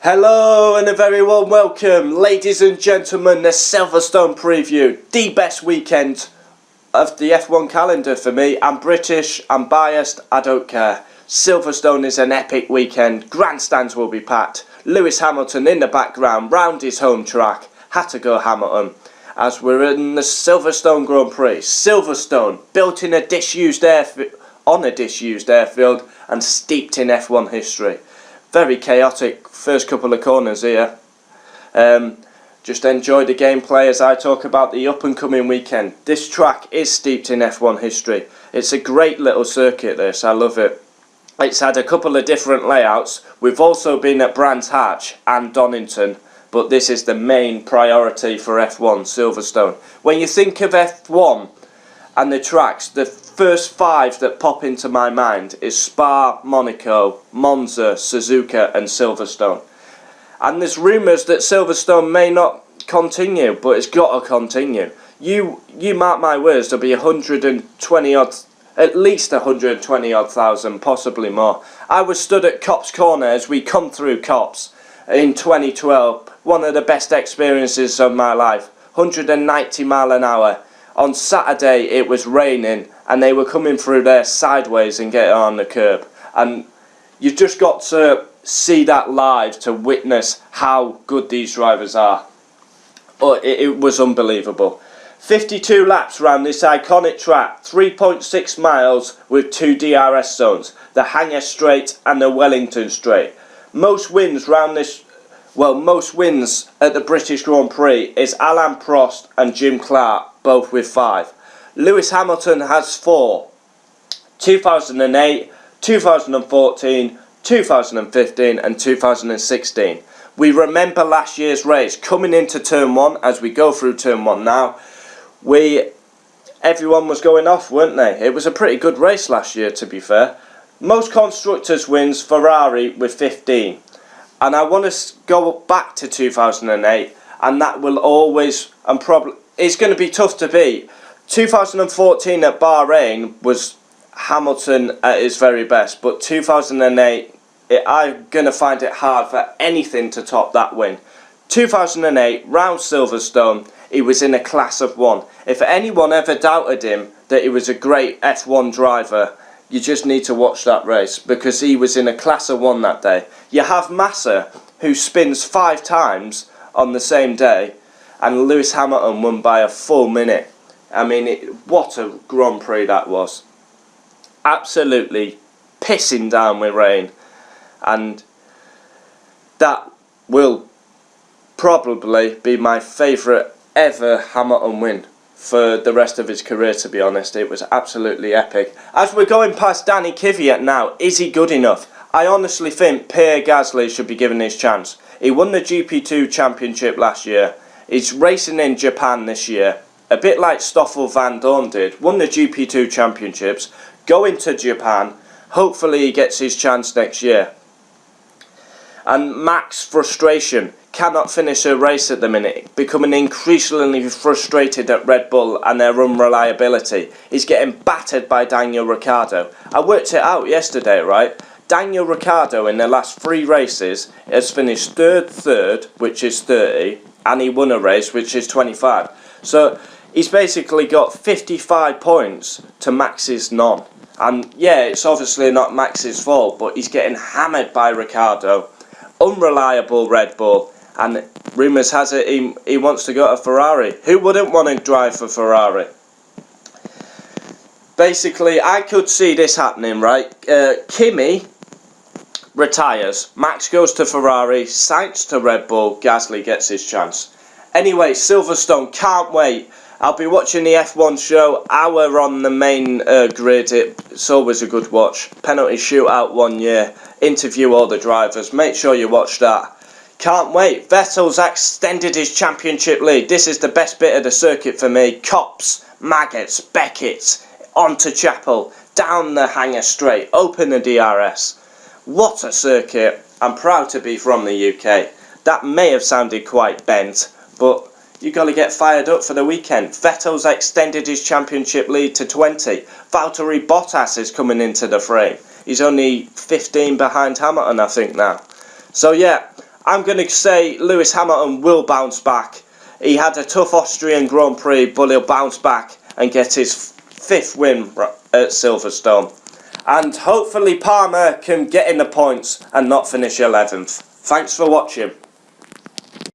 Hello and a very warm welcome, ladies and gentlemen, the Silverstone Preview, the best weekend of the F1 calendar for me. I'm British, I'm biased, I don't care. Silverstone is an epic weekend, grandstands will be packed, Lewis Hamilton in the background, round his home track, had to go Hamilton. As we're in the Silverstone Grand Prix, Silverstone, built in a disused airfield and steeped in F1 history. Very chaotic first couple of corners here. Just enjoy the gameplay as I talk about the up and coming weekend. This track is steeped in F1 history. It's a great little circuit, this, I love it. It's had a couple of different layouts. We've also been at Brands Hatch and Donington, but this is the main priority for F1, Silverstone. When you think of F1 and the tracks, the first five that pop into my mind is Spa, Monaco, Monza, Suzuka and Silverstone. And there's rumours that Silverstone may not continue, but it's got to continue. You mark my words, there'll be 120 odd, at least 120 odd thousand, possibly more. I was stood at Copse Corner as we come through Copse in 2012, one of the best experiences of my life, 190 mile an hour. On Saturday it was raining and they were coming through there sideways and getting on the curb, and you've just got to see that live to witness how good these drivers are. It was unbelievable. 52 laps around this iconic track, 3.6 miles with 2 DRS zones, the Hanger Straight and the Wellington Straight. Most wins at the British Grand Prix is Alain Prost and Jim Clark, both with 5. Lewis Hamilton has 4. 2008, 2014, 2015 and 2016. We remember last year's race coming into turn 1 as we go through turn 1 now. Everyone was going off, weren't they? It was a pretty good race last year, to be fair. Most constructors wins, Ferrari with 15. And I want to go back to 2008, and that will always, and probably, it's going to be tough to beat. 2014 at Bahrain was Hamilton at his very best, but 2008, I'm going to find it hard for anything to top that win. 2008, round Silverstone, he was in a class of 1. If anyone ever doubted him that he was a great F1 driver, you just need to watch that race, because he was in a class of 1 that day. You have Massa, who spins 5 times on the same day, and Lewis Hamilton won by a full minute. I mean, what a Grand Prix that was. Absolutely pissing down with rain. And that will probably be my favourite ever Hamilton win for the rest of his career, to be honest. It was absolutely epic. As we're going past Danny Kvyat now, is he good enough? I honestly think Pierre Gasly should be given his chance. He won the GP2 championship last year. He's racing in Japan this year, a bit like Stoffel Van Dorn did. Won the GP2 championships, going to Japan. Hopefully he gets his chance next year. And Max, frustration, cannot finish a race at the minute, becoming increasingly frustrated at Red Bull and their unreliability. He's getting battered by Daniel Ricciardo. I worked it out yesterday, right? Daniel Ricciardo in the last 3 races has finished third, which is 30, and he won a race, which is 25. So he's basically got 55 points to Max's none. And yeah, it's obviously not Max's fault, but he's getting hammered by Ricciardo. Unreliable Red Bull, and rumours has it he wants to go to Ferrari. Who wouldn't want to drive for Ferrari? Basically, I could see this happening, right? Kimi retires, Max goes to Ferrari, Sainz to Red Bull, Gasly gets his chance. Anyway, Silverstone, can't wait. I'll be watching the F1 show, hour on the main grid. It's always a good watch. Penalty shootout 1 year. Interview all the drivers. Make sure you watch that. Can't wait. Vettel's extended his championship lead. This is the best bit of the circuit for me. Copse, Maggots, Beckett, onto Chapel, down the Hanger Straight, open the DRS. What a circuit. I'm proud to be from the UK. That may have sounded quite bent, but you got to get fired up for the weekend. Vettel's extended his championship lead to 20. Valtteri Bottas is coming into the frame. He's only 15 behind Hamilton, I think, now. So yeah, I'm going to say Lewis Hamilton will bounce back. He had a tough Austrian Grand Prix, but he'll bounce back and get his 5th win at Silverstone. And hopefully Palmer can get in the points and not finish 11th. Thanks for watching.